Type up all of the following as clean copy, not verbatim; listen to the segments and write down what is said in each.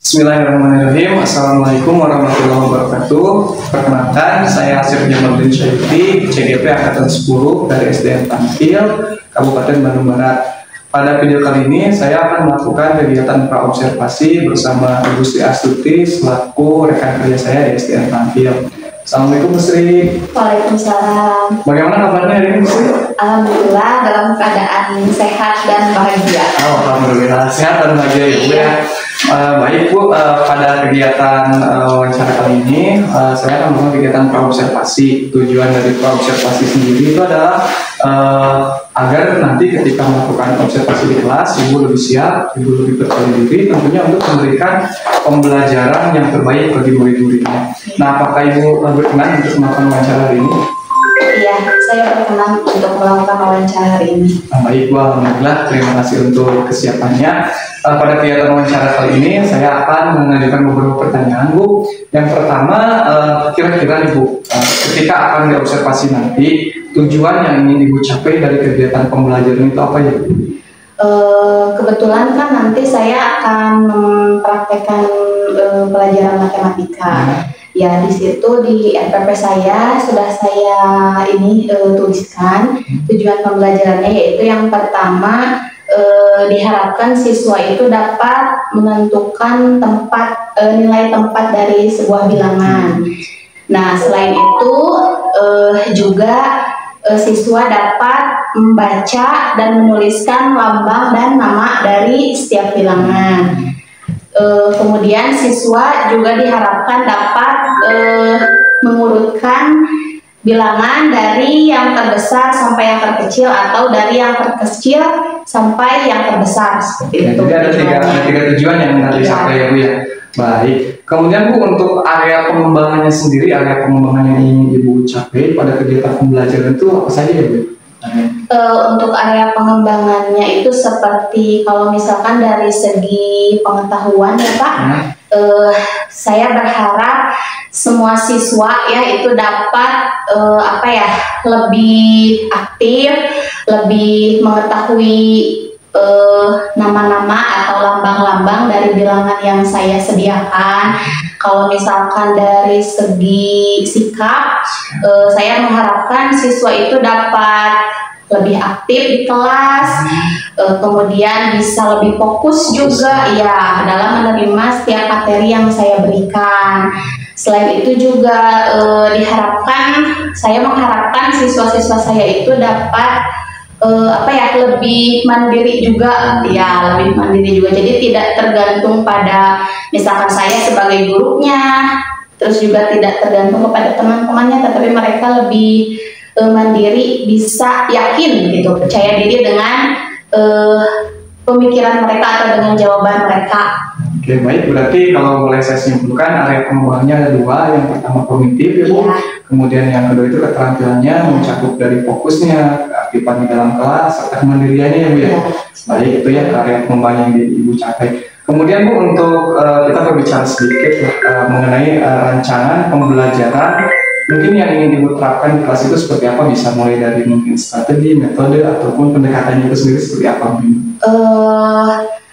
Bismillahirrahmanirrahim. Assalamualaikum warahmatullahi wabarakatuh. Perkenalkan, saya Asif Jamaluddin Syahidi, CGP Angkatan 10 dari SDN Tampil, Kabupaten Bandung Barat. Pada video kali ini, saya akan melakukan kegiatan praobservasi bersama Ibu Sri Astuti selaku rekan kerja saya di SDN Tampil. Assalamualaikum Bu Sri. Waalaikumsalam. Bagaimana kabarnya hari ini Bu Sri? Alhamdulillah dalam keadaan sehat dan bahagia. Alhamdulillah sehat dan bahagia ya Bu ya. Baik Bu, pada kegiatan wawancara kali ini saya akan melakukan kegiatan praobservasi. Tujuan dari praobservasi sendiri itu adalah agar nanti ketika melakukan observasi di kelas, Ibu lebih siap, Ibu lebih percaya diri, tentunya untuk memberikan pembelajaran yang terbaik bagi murid-muridnya. Nah, apakah Ibu berkenan untuk melakukan wawancara hari ini? Iya, saya berkenan untuk melakukan wawancara hari ini. Baik Bu, alhamdulillah, terima kasih untuk kesiapannya. Pada kegiatan wawancara kali ini saya akan mengajukan beberapa pertanyaan Bu. Yang pertama, kira-kira nih Bu, ketika akan diobservasi nanti, tujuan yang ingin Ibu capai dari kegiatan pembelajaran itu apa ya Bu? Kebetulan kan nanti saya akan mempraktekkan pelajaran matematika. Ya, di situ di RPP saya sudah saya tuliskan tujuan pembelajarannya, yaitu yang pertama diharapkan siswa itu dapat menentukan nilai tempat dari sebuah bilangan. Nah, selain itu juga siswa dapat membaca dan menuliskan lambang dan nama dari setiap bilangan. Kemudian siswa juga diharapkan dapat mengurutkan bilangan dari yang terbesar sampai yang terkecil, atau dari yang terkecil sampai yang terbesar, seperti itu. Jadi ada tiga tujuan yang nanti sampai ya Bu ya. Baik. Kemudian Bu, untuk area pengembangannya sendiri, area pengembangan yang ingin Ibu capai pada kegiatan pembelajaran itu apa saja ya Bu? Untuk area pengembangannya itu seperti kalau misalkan dari segi pengetahuan ya Pak, saya berharap semua siswa ya itu dapat lebih aktif, lebih mengetahui nama-nama atau lambang-lambang dari bilangan yang saya sediakan. Kalau misalkan dari segi sikap, saya mengharapkan siswa itu dapat lebih aktif di kelas, kemudian bisa lebih fokus juga ya dalam menerima setiap materi yang saya berikan. Selain itu juga saya mengharapkan siswa-siswa saya itu dapat lebih mandiri juga ya, lebih mandiri juga. Jadi tidak tergantung pada misalkan saya sebagai gurunya, terus juga tidak tergantung kepada teman-temannya, tetapi mereka lebih mandiri, bisa yakin gitu, percaya diri dengan pemikiran mereka atau dengan jawaban mereka. Oke, baik. Berarti kalau boleh saya simpulkan, area pengembangannya ada dua. Yang pertama kognitif ya Bu. Ya. Kemudian yang kedua itu keterampilannya, mencakup dari fokusnya, keaktifan di dalam kelas, serta kemandiriannya ya Bu ya. Baik, itu ya area pengembangan yang Ibu capai. Kemudian Bu, untuk kita berbicara sedikit mengenai rancangan pembelajaran, mungkin yang ingin Ibu terapkan di kelas itu seperti apa? Bisa mulai dari mungkin strategi, metode, ataupun pendekatannya itu sendiri seperti apa Bu?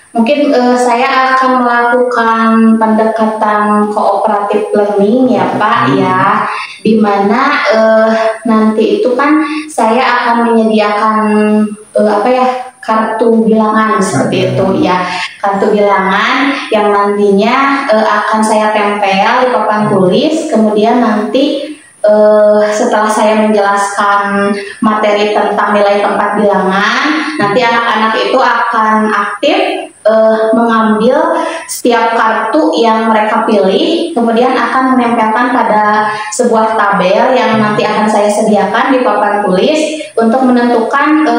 Mungkin saya akan melakukan pendekatan kooperatif learning ya Pak ya, dimana nanti itu kan saya akan menyediakan kartu bilangan seperti itu ya, kartu bilangan yang nantinya akan saya tempel di papan tulis. Kemudian nanti setelah saya menjelaskan materi tentang nilai tempat bilangan, nanti anak-anak itu akan aktif mengambil setiap kartu yang mereka pilih, kemudian akan menempelkan pada sebuah tabel yang nanti akan saya sediakan di papan tulis untuk menentukan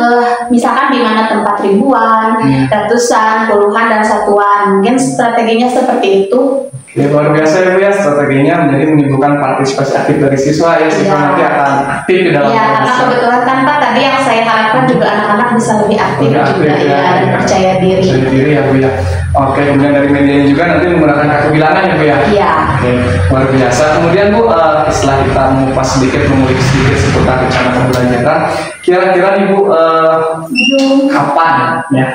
misalkan di mana tempat ribuan, ratusan, puluhan, dan satuan. Mungkin strateginya seperti itu. Ya, luar biasa ya Bu ya, strateginya menjadi menimbulkan partisipasi aktif dari siswa ya, siswa nanti akan aktif di dalam ya, karena kebetulan kan Pak tadi yang saya harapkan juga anak-anak bisa lebih aktif juga ya, dan percaya diri. Percaya diri ya Bu ya. Oke, kemudian dari medianya juga nanti menggunakan kartu bilangan ya Bu ya? Iya. Oke, luar biasa. Kemudian Bu, setelah kita mengupas sedikit, mengulik sedikit seputar rencana pembelajaran, kira-kira nih Bu,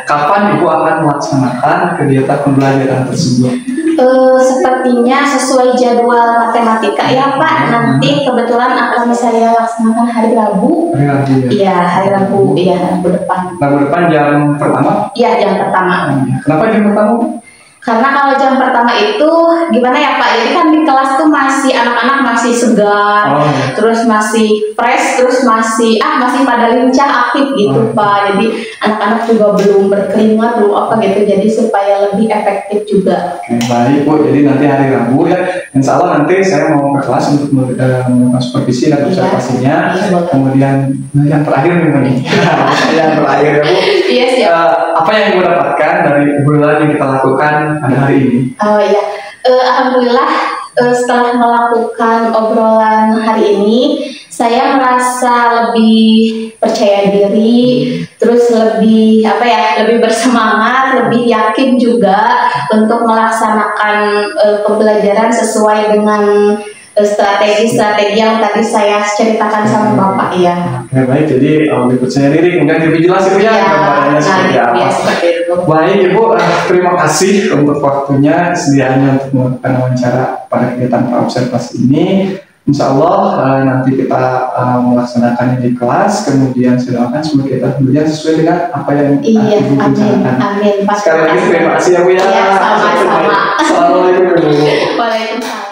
kapan Ibu akan melaksanakan kegiatan pembelajaran tersebut? Sepertinya sesuai jadwal matematika ya Pak. Nanti kebetulan akan saya laksanakan hari Rabu. Hari Rabu ya? Iya, hari Rabu. Iya, Rabu depan. Rabu depan jam pertama? Iya, jam pertama. Kenapa jam pertama? Karena kalau jam pertama itu gimana ya Pak? Jadi kan di kelas tuh masih anak-anak masih segar, terus masih fresh, terus masih pada lincah aktif gitu Pak. Jadi anak-anak juga belum berkeringat, belum apa gitu. Jadi supaya lebih efektif juga. Oke, baik Bu. Jadi nanti hari Rabu ya. Insya Allah nanti saya mau ke kelas untuk melakukan supervisi dan observasinya. Kemudian yang terakhir nih, yang terakhir ya Bu. Iya siap. Apa yang Ibu dapatkan dari obrolan yang kita lakukan pada hari ini? Oh iya, alhamdulillah setelah melakukan obrolan hari ini, saya merasa lebih percaya diri, terus lebih lebih bersemangat, lebih yakin juga untuk melaksanakan pembelajaran sesuai dengan strategi-strategi yang tadi saya ceritakan sama Bapak ya. Oke, baik, jadi lebih percaya diri, kemudian lebih jelas Ibu ya gambarannya seperti apa. Baik Ibu, terima kasih untuk waktunya, sediaannya untuk melakukan wawancara pada kegiatan praobservasi ini. Insya Allah nanti kita melaksanakannya di kelas, kemudian saya doakan semoga kita belajar sesuai dengan apa yang Ibu rencanakan. Amin. Sekali lagi terima kasih ya Bu ya. Iya, sama-sama. Assalamualaikum. Waalaikumsalam.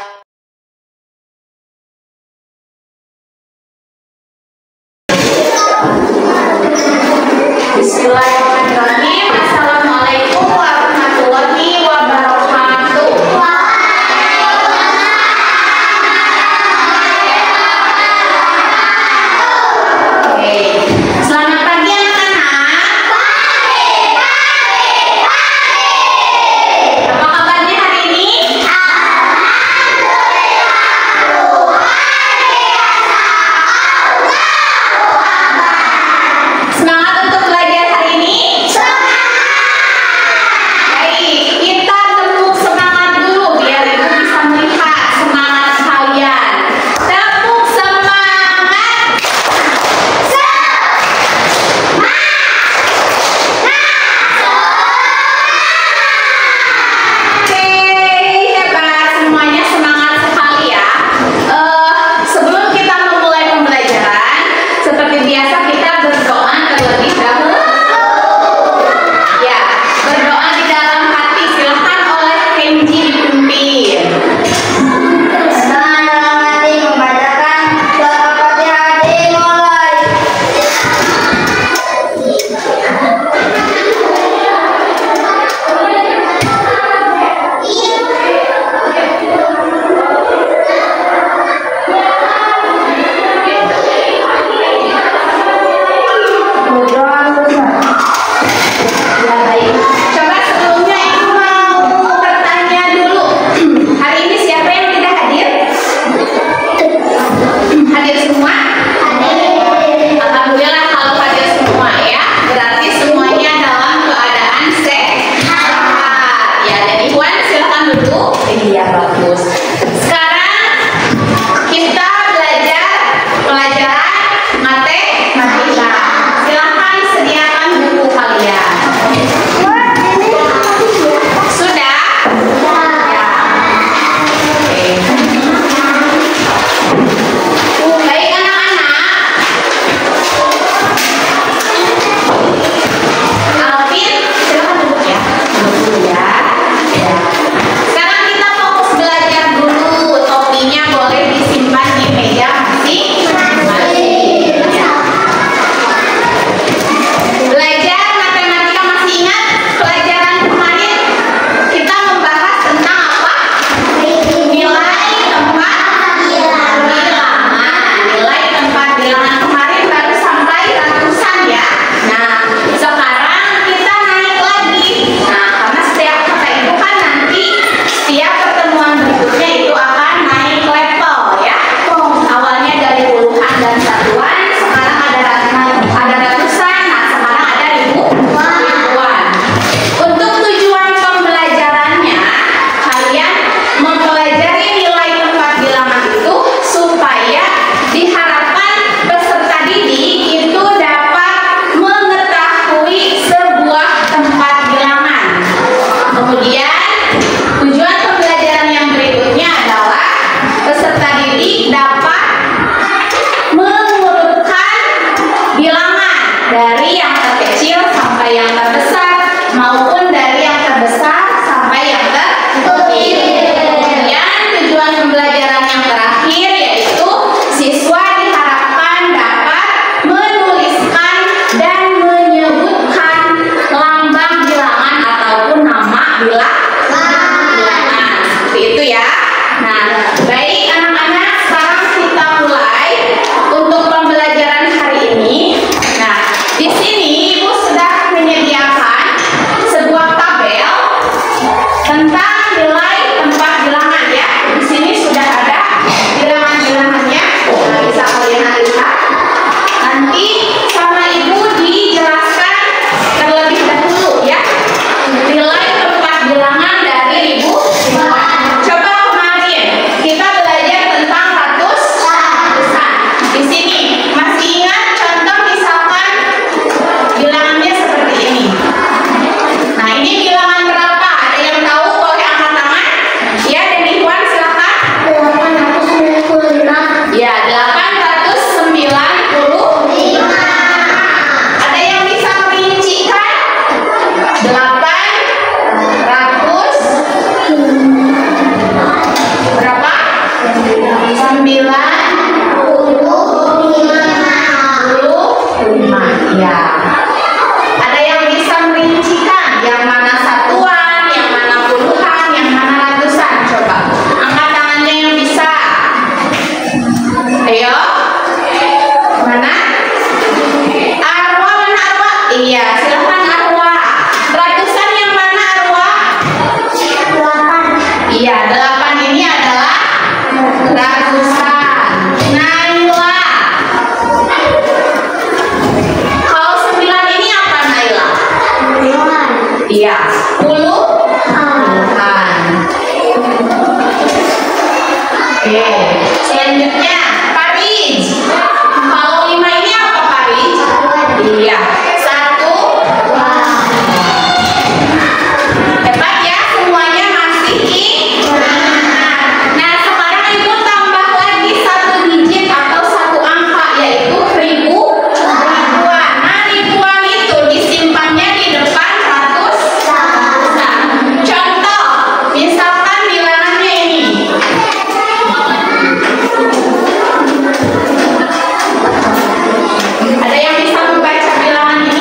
Bismillahirrahmanirrahim. Assalamualaikum warahmatullahi wabarakatuh. Oke. Selamat pagi anak-anak. Apa kabarnya hari ini? Nah, baik anak-anak, sekarang kita mulai untuk pembelajaran hari ini. Nah, di sini Ibu sudah menyediakan sebuah tabel tentang nilai tempat bilangan ya. Di sini sudah ada bilangan-bilangannya. Nah, bisa kalian lihat. Nanti sama Ibu dijelaskan terlebih dahulu ya. Nilai tempat bilangan dari Ibu. Coba kemarin kita belajar tentang ratusan. Di sini masih ingat contoh misalkan bilangannya seperti ini. Nah, ini bilangan berapa? Ada yang tahu? Boleh angkat tangan. Ya, dan Ikhwan silakan. 895. Ya, 895. Ada yang bisa merincikan? 800 berapa? 95. Ya. Ada yang bisa merincikan yang mana satuan, yang mana puluhan, yang mana ratusan? Coba angkat tangannya yang bisa. Ayo. Mana? Arwa, mana Arwa? Iya, silakan Arwa. Ratusan yang mana Arwa? 8. Iya, 8 ini adalah ratusan. Naila. Kalau 9 ini apa Naila? Puluhan. Iya, puluhan. Oke, selanjutnya Paris. Kalau 5 ini apa Paris? Iya, 1. Hebat ya, semuanya masih ingat. Nah, sekarang Ibu tambah lagi 1 digit atau 1 angka, yaitu ribuan. Nah, ribuan itu disimpannya di depan ratusan. Contoh, misalkan bilangannya ini. Ada yang bisa membaca bilangan ini?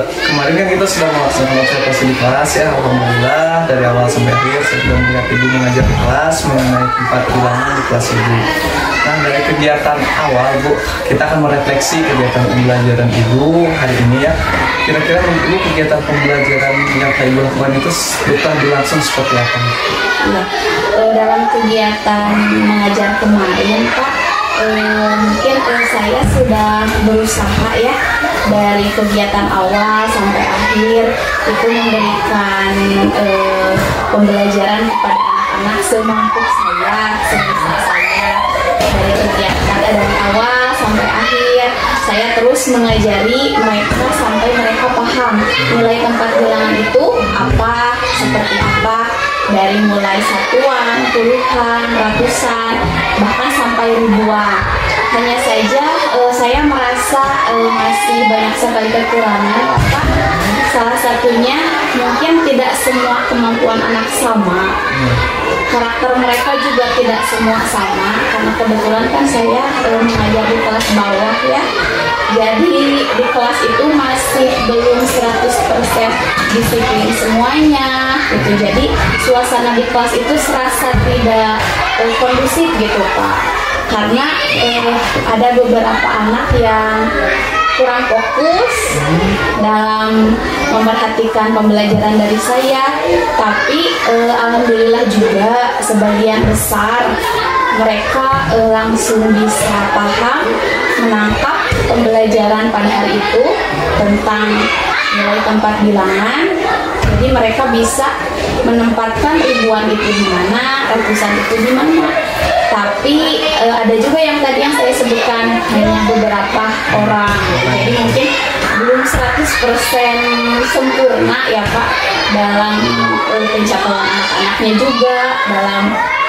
kemarin kan kita sudah melaksanakan observasi di kelas ya, alhamdulillah dari awal sampai akhir saya sudah melihat ibu mengajar di kelas mengenai tempat bilangan di kelas ibu. Nah dari kegiatan awal bu, kita akan merefleksi kegiatan pembelajaran ibu hari ini ya. Kira-kira menurut ibu kegiatan pembelajaran yang ibu lakukan itu berlangsung seperti apa? Ya, dalam kegiatan mengajar kemarin Pak, mungkin saya sudah berusaha ya dari kegiatan awal sampai akhir itu memberikan pembelajaran kepada anak-anak semampu saya, sebisa saya. Dari kegiatan dari awal sampai akhir saya terus mengajari mereka sampai mereka paham nilai tempat bilangan itu apa, seperti apa, dari mulai satuan, puluhan, ratusan, bahkan sampai ribuan. Hanya saja saya merasa masih banyak sekali kekurangan, apa? Salah satunya mungkin tidak semua kemampuan anak sama. Karakter mereka juga tidak semua sama, karena kebetulan kan saya mengajar di kelas bawah ya. Jadi di kelas itu masih belum 100% disiplin semuanya gitu. Jadi suasana di kelas itu serasa tidak kondusif gitu Pak. Karena ada beberapa anak yang kurang fokus dalam memperhatikan pembelajaran dari saya, tapi alhamdulillah juga sebagian besar mereka langsung bisa paham, menangkap pembelajaran pada hari itu tentang nilai tempat bilangan. Jadi mereka bisa menempatkan ribuan itu di mana, ratusan itu di mana. Tapi ada juga yang tadi yang saya sebutkan hanya beberapa orang. Jadi mungkin belum 100% sempurna ya Pak dalam pencapaian anak-anaknya juga, dalam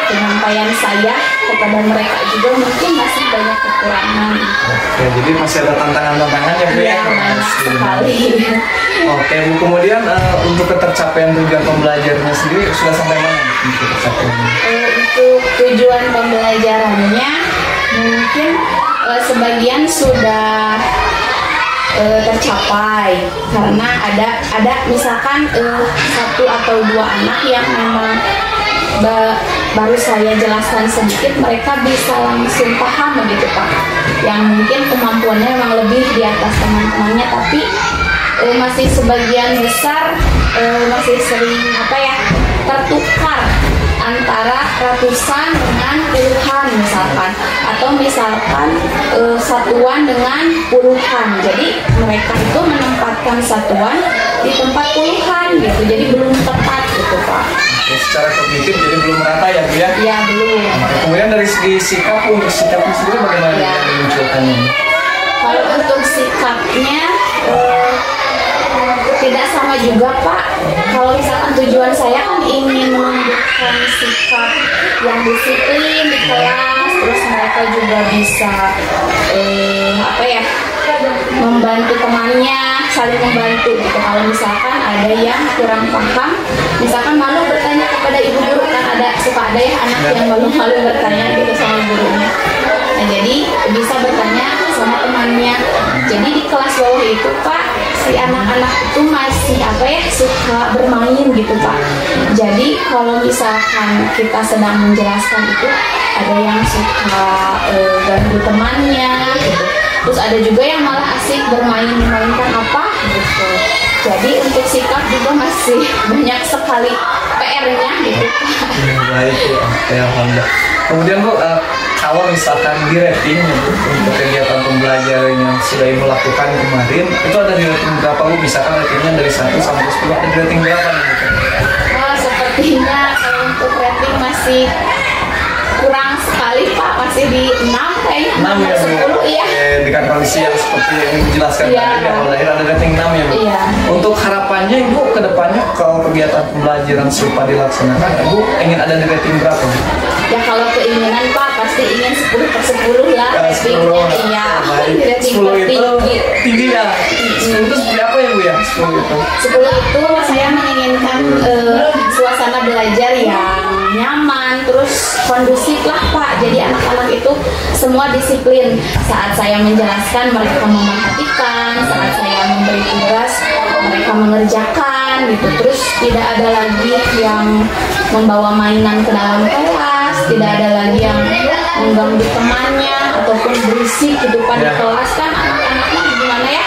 penyampaian saya kepada mereka juga mungkin masih banyak kekurangan. Oke, jadi masih ada tantangan-tantangan ya Bu ya? Iya, banyak sekali. Oke Bu, kemudian untuk ketercapaian tujuan pembelajarannya sendiri sudah sampai mana untuk tercapainya? Untuk tujuan pembelajarannya mungkin sebagian sudah tercapai, karena ada misalkan satu atau dua anak yang memang baru saya jelaskan sedikit mereka bisa langsung paham begitu Pak, yang mungkin kemampuannya memang lebih di atas teman-temannya, tapi masih sebagian besar masih sering tertukar antara ratusan dengan puluhan misalkan, atau misalkan satuan dengan puluhan. Jadi mereka itu menempatkan satuan di tempat puluhan gitu, jadi belum tepat gitu Pak. Oke, secara kognitif jadi belum merata ya Bu ya? Ya belum. Kemudian dari segi sikap, untuk sikapnya sendiri bagaimana Ya. dimunculkannya? Kalau untuk sikapnya tidak sama juga Pak. Kalau misalkan tujuan saya kan ingin menunjukkan sikap yang disiplin di kelas, terus mereka juga bisa membantu temannya, saling membantu gitu. Kalau misalkan ada yang kurang paham, misalkan malu bertanya kepada ibu guru, kan suka ada ya anak yang malu-malu bertanya gitu sama gurunya. Nah, jadi bisa bertanya sama temannya. Jadi di kelas bawah itu Pak, si anak-anak itu masih suka bermain gitu Pak. Jadi kalau misalkan kita sedang menjelaskan itu, ada yang suka ganggu temannya gitu. Terus ada juga yang malah asik bermain-mainkan apa gitu. Jadi untuk sikap juga masih banyak sekali PR-nya gitu Pak. Baik Bu, oke, alhamdulillah. Kemudian Bu, kalau misalkan di rating untuk kegiatan pembelajaran yang sudah Ibu lakukan kemarin, itu ada di rating berapa Bu? Misalkan ratingnya dari 1 sampai 10, ada di rating berapa nih Bu? Sepertinya kalau untuk rating masih kurang sekali Pak, masih di 6 kayaknya, 6 ya Bu? 10 iya. Dengan kondisi yang seperti yang dijelaskan Iya. tadi, awal lahir ada rating 6 ya Bu? Iya. Untuk harapannya Ibu ke depannya kalau kegiatan pembelajaran serupa dilaksanakan, Ibu ingin ada di rating berapa Bu? Ya kalau keinginan Pak pasti ingin 10/10 lah ratingnya. Iya. Rating 10 itu tertinggi. tinggi ya? 10 itu seperti apa ya Bu ya? 10 itu? 10 itu saya menginginkan suasana belajar yang nyaman, terus kondusif lah Pak. Jadi anak-anak itu semua disiplin. Saat saya menjelaskan mereka memperhatikan, saat saya memberi tugas mereka mengerjakan gitu. Terus tidak ada lagi yang membawa mainan ke dalam kelas, tidak ada lagi yang mengganggu temannya ataupun berisik gitu Pak di kelas. Kan anak-anaknya gimana ya,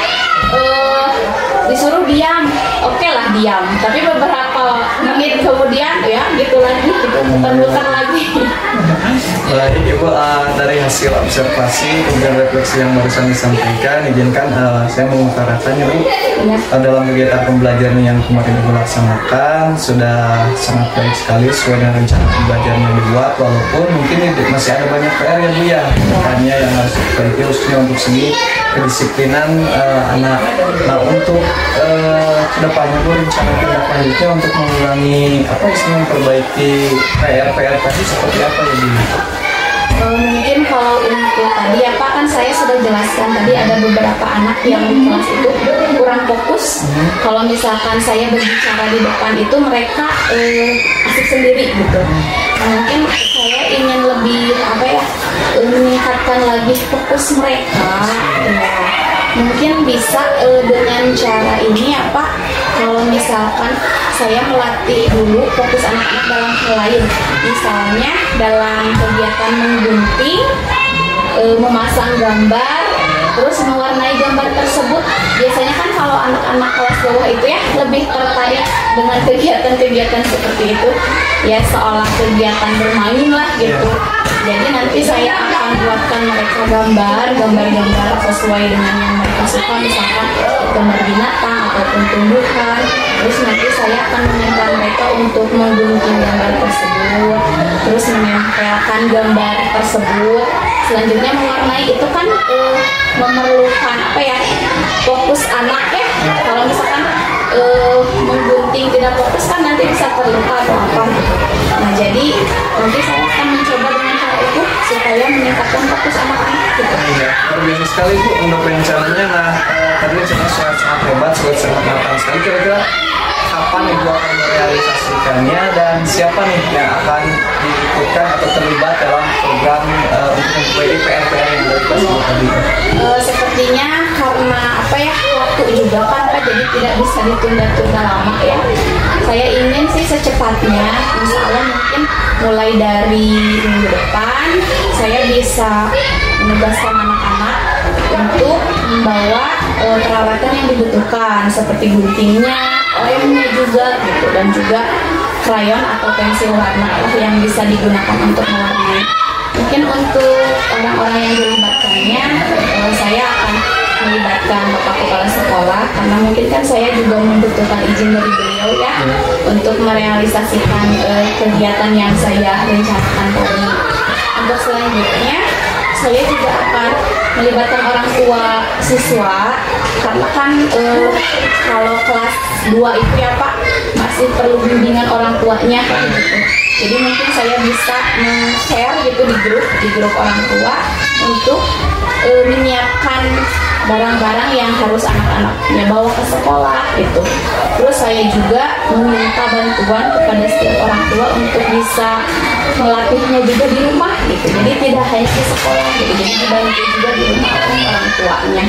disuruh diam, oke lah diam, tapi beberapa menit kemudian ya gitu lagi, gitu muter-muter lagi. Baik Ibu, dari hasil observasi kemudian refleksi yang barusan disampaikan, izinkan saya mengutarakan ya Bu, dalam kegiatan pembelajaran yang kemarin Ibu laksanakan sudah sangat baik sekali sesuai dengan rencana pembelajaran yang dibuat, walaupun mungkin masih ada banyak PR ya Bu ya, makanya yang harus diperbaiki khususnya untuk segi kedisiplinan anak. Nah untuk kedepannya Bu, rencana tindak lanjutnya untuk mengurangi apa istilahnya, memperbaiki PR tadi seperti apa ya Bu? Mungkin kalau untuk tadi ya Pak, kan saya sudah jelaskan tadi ada beberapa anak yang di kelas itu kurang fokus. Kalau misalkan saya berbicara di depan itu mereka asik sendiri gitu. Nah, mungkin saya ingin lebih apa ya, meningkatkan lagi fokus mereka. Ya, mungkin bisa dengan cara ini ya Pak. Kalau misalkan saya melatih dulu fokus anak-anak dalam hal lain, misalnya dalam kegiatan menggunting, memasang gambar, terus mewarnai gambar tersebut. Biasanya kan kalau anak-anak kelas bawah itu ya lebih tertarik dengan kegiatan-kegiatan seperti itu, ya seolah kegiatan bermain lah gitu. Jadi nanti saya akan buatkan mereka gambar-gambar sesuai dengan yang mereka suka, misalkan gambar binatang ataupun tumbuhan. Terus nanti saya akan meminta mereka untuk menggunting gambar tersebut, terus menempelkan gambar tersebut. Selanjutnya mewarnai itu kan memerlukan apa ya, fokus anak ya. Kalau misalkan menggunting tidak fokus kan nanti bisa terluka atau apa. Nah jadi nanti saya akan mencoba dengan cara itu supaya meningkatkan fokus anak-anak gitu. Iya, luar biasa sekali Bu untuk rencananya. Nah tadi sangat hebat, sangat matang sekali. Kira-kira kapan Ibu akan merealisasikannya dan siapa nih yang akan diikutkan atau terlibat dalam program untuk memperbaiki PR-PR yang dari kelas tadi? Sepertinya karena apa ya, waktu juga kan Pak, jadi tidak bisa ditunda-tunda lama ya. Saya ingin sih secepatnya, insya Allah mungkin mulai dari minggu depan saya bisa menugaskan anak-anak untuk membawa peralatan yang dibutuhkan seperti guntingnya, lemnya juga gitu, dan juga krayon atau pensil warna lah yang bisa digunakan untuk mewarnai. Mungkin untuk orang-orang yang dilibatkannya, saya akan melibatkan Bapak Kepala Sekolah, karena mungkin kan saya juga membutuhkan izin dari beliau ya untuk merealisasikan kegiatan yang saya rencanakan tadi. Untuk selanjutnya saya juga akan melibatkan orang tua siswa, karena kan kalau kelas 2 itu ya Pak masih perlu bimbingan orang tuanya kan gitu. Jadi mungkin saya bisa share gitu di grup orang tua untuk menyiapkan barang-barang yang harus anak-anaknya bawa ke sekolah gitu. Terus saya juga meminta bantuan kepada setiap orang tua untuk bisa melatihnya juga di rumah gitu. Jadi tidak hanya di sekolah gitu, jadi dibantu juga di rumah orang tuanya.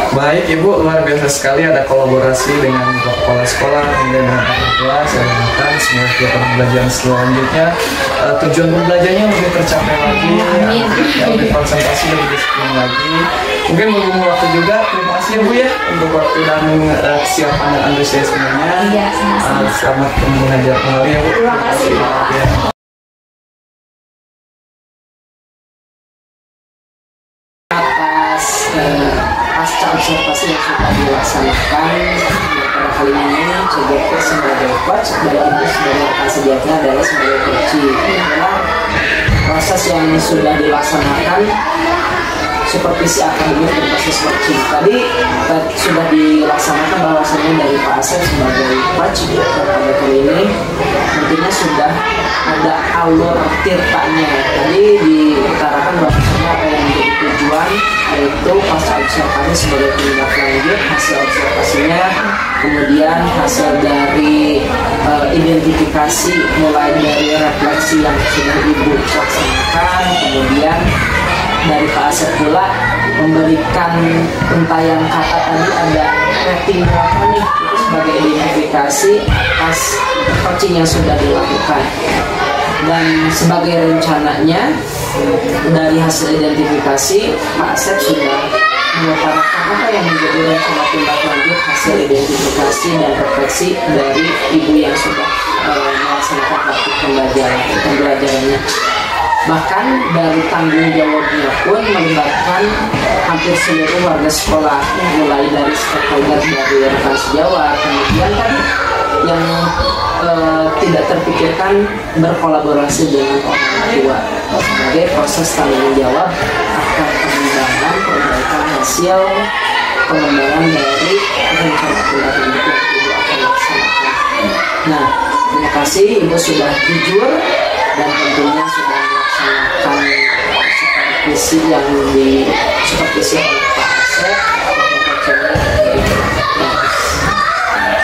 Baik Ibu, luar biasa sekali ada kolaborasi dengan kepala sekolah dan orang tua. Saya harapkan semua kegiatan pembelajaran selanjutnya tujuan pembelajarannya lebih tercapai lagi, lebih konsentrasi, lebih disiplin lagi. Mungkin berhubung waktu juga, terima kasih ya Bu ya untuk waktu dan kesiapan dan antusiasmenya. Iya, sama-sama. Selamat mengajar kembali ya Bu. Terima kasih Pak. Ya. Atas pasca observasi yang sudah dilaksanakan pada kali ini, CGP sebagai coach dan itu sebagai rekan sedianya adalah sebagai coaching. Adalah proses yang sudah dilaksanakan supervisi akademik dan proses coaching. Tadi sudah dilaksanakan bahwasannya dari Pak Asep sebagai coach pada kali ini tentunya sudah ada alur tirtanya. Tadi diutarakan bahwasannya apa yang menjadi tujuan yaitu pasca observasi sebagai tindak lanjut hasil observasinya kemudian hasil dari identifikasi mulai dari refleksi yang sudah Ibu laksanakan, kemudian dari Pak Asep pula memberikan untayan kata tadi ada rating berapa nih, itu sebagai identifikasi pas coaching yang sudah dilakukan. Dan sebagai rencananya dari hasil identifikasi Pak Asep sudah mengutarakan apa yang menjadi rencana tindak lanjut hasil identifikasi dan refleksi dari ibu yang sudah melaksanakan praktik pembelajarannya. Bahkan dari tanggung jawabnya pun melibatkan hampir seluruh warga sekolah, mulai dari stakeholder dari rekan sejawat, kemudian tadi yang tidak terpikirkan berkolaborasi dengan orang tua sebagai proses tanggung jawab akan pengembangan perbaikan hasil pengembangan dari rencana tindak lanjut yang Ibu akan laksanakan. Nah, terima kasih Ibu sudah jujur dan tentunya sudah melaksanakan supervisi yang di supervisi oleh Pak Asep.